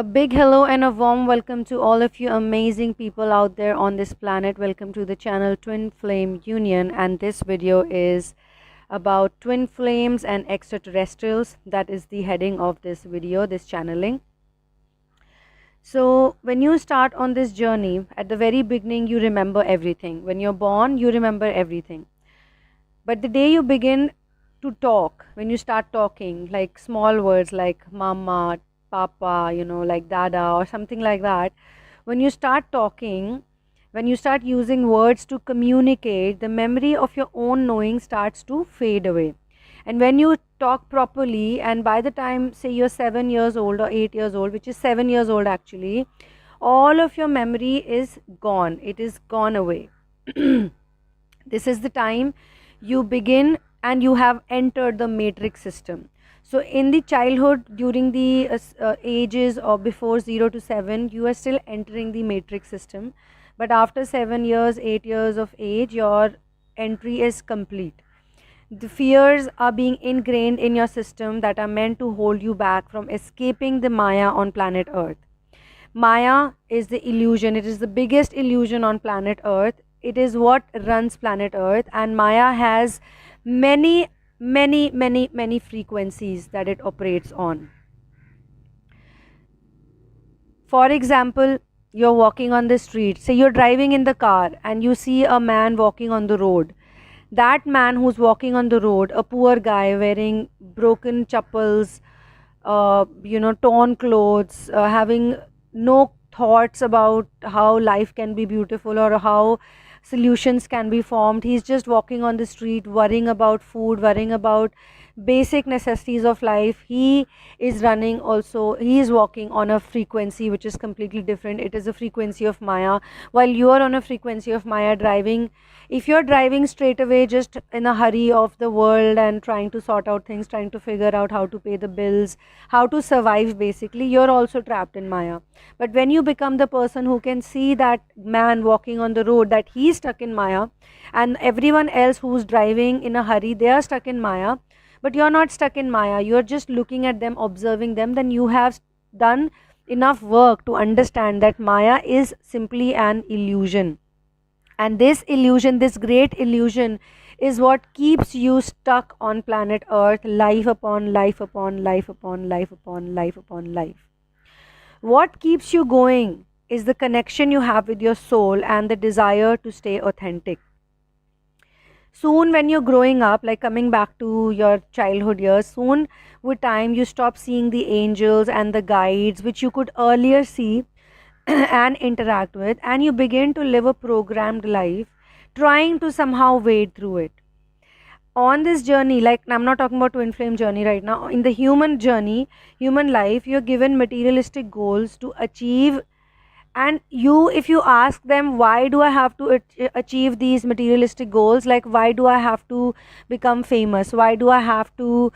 A big hello and a warm welcome to all of you amazing people out there on this planet. Welcome to the channel Twin Flame Union, and this video is about twin flames and extraterrestrials. That is the heading of this video, this channeling. So, when you start on this journey, at the very beginning, you remember everything. When you're born, you remember everything. But the day you begin to talk, when you start talking, like small words like mama, papa, like dada or something like that, when you start talking, when you start using words to communicate, the memory of your own knowing starts to fade away. And when you talk properly, and by the time, say, you're 7 years old or 8 years old, which is 7 years old actually, all of your memory is gone, it is gone away. This is the time you begin and you have entered the matrix system. So in the childhood, during the ages of before 0 to 7, you are still entering the matrix system, but after 7 years, 8 years of age, your entry is complete. The fears are being ingrained in your system that are meant to hold you back from escaping the Maya on planet Earth. Maya is the illusion, it is the biggest illusion on planet Earth. It is what runs planet Earth, and Maya has many frequencies that it operates on. For example, you're walking on the street, say you're driving in the car and you see a man walking on the road. That man who's walking on the road, a poor guy wearing broken chappals, torn clothes, having no thoughts about how life can be beautiful or how solutions can be formed. He's just walking on the street, worrying about food, worrying about basic necessities of life. He is running also, he is walking on a frequency which is completely different. It is a frequency of Maya, while you are on a frequency of Maya driving. If you're driving straight away, just in a hurry of the world and trying to sort out things, trying to figure out how to pay the bills, how to survive, basically, you're also trapped in Maya. But when you become the person who can see that man walking on the road, that he's stuck in Maya, and everyone else who's driving in a hurry, they are stuck in Maya, but you're not stuck in Maya, you're just looking at them, observing them, then you have done enough work to understand that Maya is simply an illusion. And this illusion, this great illusion, is what keeps you stuck on planet Earth, life upon life upon life upon life upon life upon life. What keeps you going is the connection you have with your soul and the desire to stay authentic. Soon, when you're growing up, like coming back to your childhood years, soon with time you stop seeing the angels and the guides which you could earlier see and interact with, and you begin to live a programmed life, trying to somehow wade through it. On this journey, like, I'm not talking about twin flame journey right now, in the human journey, human life, you're given materialistic goals to achieve, and if you ask them, why do I have to achieve these materialistic goals, like why do I have to become famous, why do I have to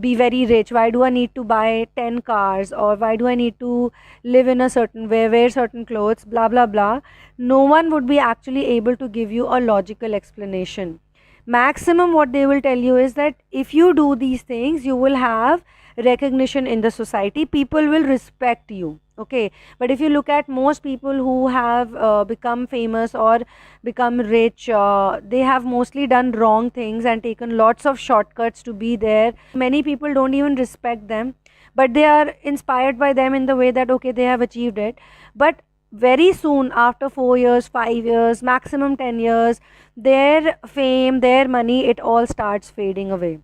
be very rich, why do I need to buy 10 cars, or why do I need to live in a certain way, wear certain clothes, blah blah blah, no one would be actually able to give you a logical explanation. Maximum what they will tell you is that if you do these things, you will have recognition in the society, people will respect you, okay. But if you look at most people who have become famous or become rich, they have mostly done wrong things and taken lots of shortcuts to be there. Many people don't even respect them, but they are inspired by them in the way that, okay, they have achieved it. But very soon, after 4 years, 5 years, maximum 10 years, their fame, their money, it all starts fading away.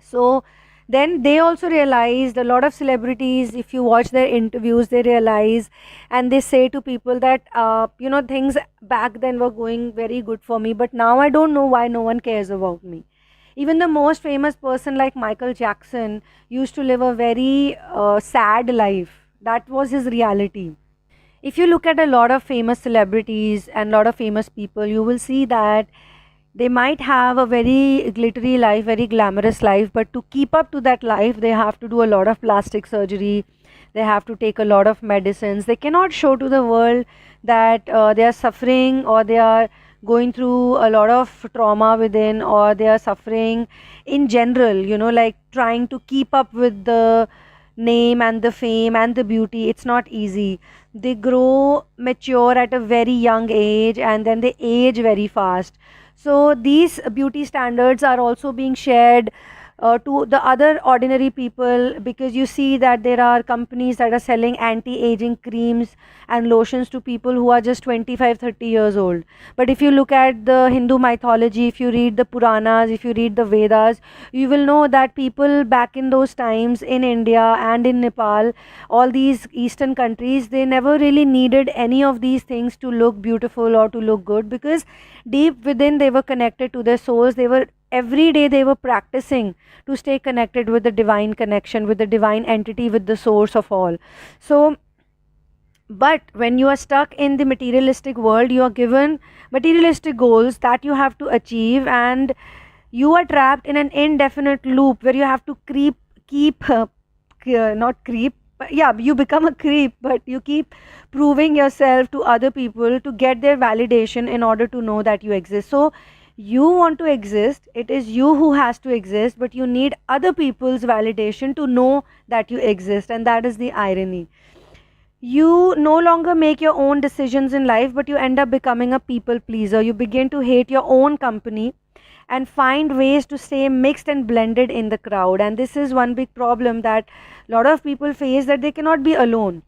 So then they also realized, a lot of celebrities, if you watch their interviews, they realize and they say to people that things back then were going very good for me, but now I don't know why no one cares about me. Even the most famous person like Michael Jackson used to live a very sad life. That was his reality. If you look at a lot of famous celebrities and a lot of famous people, you will see that they might have a very glittery life, very glamorous life, but to keep up to that life, they have to do a lot of plastic surgery, they have to take a lot of medicines. They cannot show to the world that they are suffering, or they are going through a lot of trauma within, or they are suffering in general, like trying to keep up with the name and the fame and the beauty. It's not easy. They grow mature at a very young age and then they age very fast. So these beauty standards are also being shared to the other ordinary people, because you see that there are companies that are selling anti-aging creams and lotions to people who are just 25, 30 years old. But if you look at the Hindu mythology, if you read the Puranas, if you read the Vedas, you will know that people back in those times in India and in Nepal, all these eastern countries, they never really needed any of these things to look beautiful or to look good, because deep within they were connected to their souls. They were every day they were practicing to stay connected with the divine connection, with the divine entity, with the source of all. So but when you are stuck in the materialistic world, you are given materialistic goals that you have to achieve, and you are trapped in an indefinite loop where you have to keep not creep, but yeah, you become a creep, but you keep proving yourself to other people to get their validation in order to know that you exist. So you want to exist, it is you who has to exist, but you need other people's validation to know that you exist, and that is the irony. You no longer make your own decisions in life, but you end up becoming a people pleaser. You begin to hate your own company and find ways to stay mixed and blended in the crowd. And this is one big problem that a lot of people face, that they cannot be alone.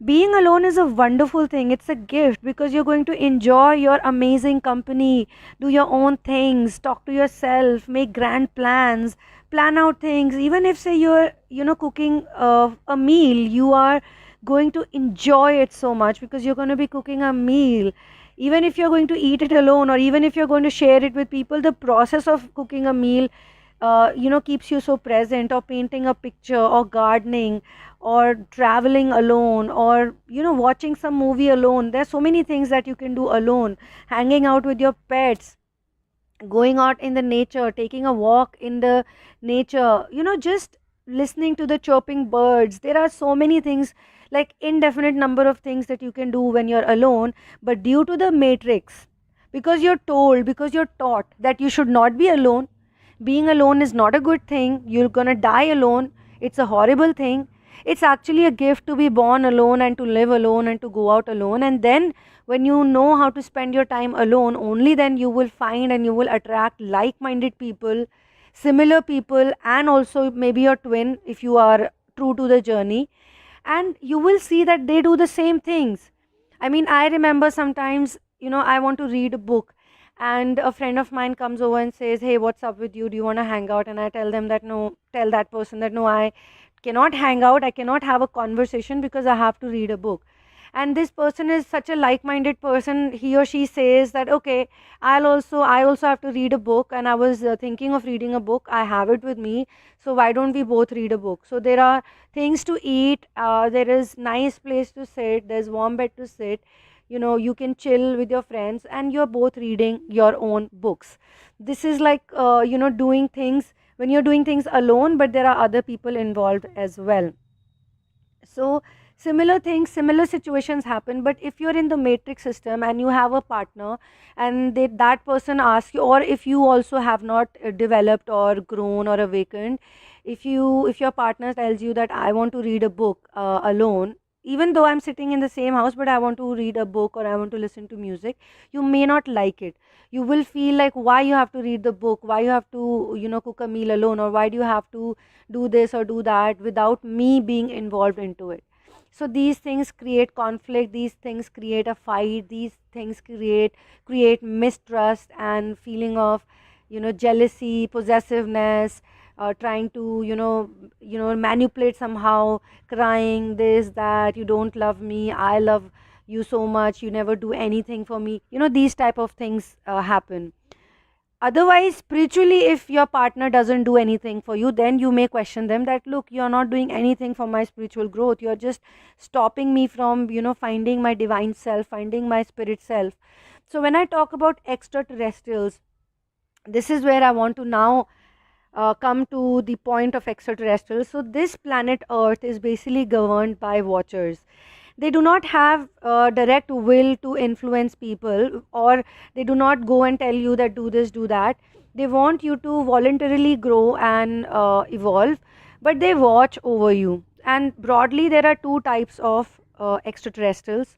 Being alone is a wonderful thing. It's a gift, because you're going to enjoy your amazing company, do your own things, talk to yourself, make grand plans, plan out things. Even if say you're cooking a meal, you are going to enjoy it so much because you're going to be cooking a meal. Even if you're going to eat it alone, or even if you're going to share it with people, the process of cooking a meal keeps you so present. Or painting a picture, or gardening, or traveling alone, or watching some movie alone. There's so many things that you can do alone. Hanging out with your pets, going out in the nature, taking a walk in the nature, just listening to the chirping birds. There are so many things, like indefinite number of things that you can do when you're alone. But due to the matrix, because you're told, because you're taught that you should not be alone, being alone is not a good thing, you're gonna die alone, it's a horrible thing. It's actually a gift to be born alone and to live alone and to go out alone. And then when you know how to spend your time alone, only then you will find and you will attract like-minded people, similar people, and also maybe your twin if you are true to the journey. And you will see that they do the same things. I mean, I remember sometimes, I want to read a book, and a friend of mine comes over and says, "Hey, what's up with you? Do you want to hang out?" And I tell them that no, tell that person that no, I cannot hang out, I cannot have a conversation because I have to read a book. And this person is such a like-minded person. He or she says that okay, I also have to read a book, and I was thinking of reading a book. I have it with me, so why don't we both read a book? So there are things to eat, there is nice place to sit, there's warm bed to sit, you can chill with your friends, and you're both reading your own books. This is like doing things when you're doing things alone, but there are other people involved as well. So similar things, similar situations happen. But if you're in the matrix system and you have a partner, and that person asks you, or if you also have not developed or grown or awakened, if your partner tells you that I want to read a book alone, even though I'm sitting in the same house, but I want to read a book or I want to listen to music, you may not like it. You will feel like why you have to read the book, why you have to cook a meal alone, or why do you have to do this or do that without me being involved into it. So these things create conflict, these things create a fight, these things create mistrust and feeling of jealousy, possessiveness, trying to manipulate somehow, crying this, that you don't love me, I love you so much, you never do anything for me. These type of things happen. Otherwise, spiritually, if your partner doesn't do anything for you, then you may question them that look, you're not doing anything for my spiritual growth, you're just stopping me from finding my divine self, finding my spirit self. So when I talk about extraterrestrials, this is where I want to now come to the point of extraterrestrials. So this planet Earth is basically governed by watchers. They do not have direct will to influence people, or they do not go and tell you that do this, do that. They want you to voluntarily grow and evolve, but they watch over you. and broadly there are two types of extraterrestrials.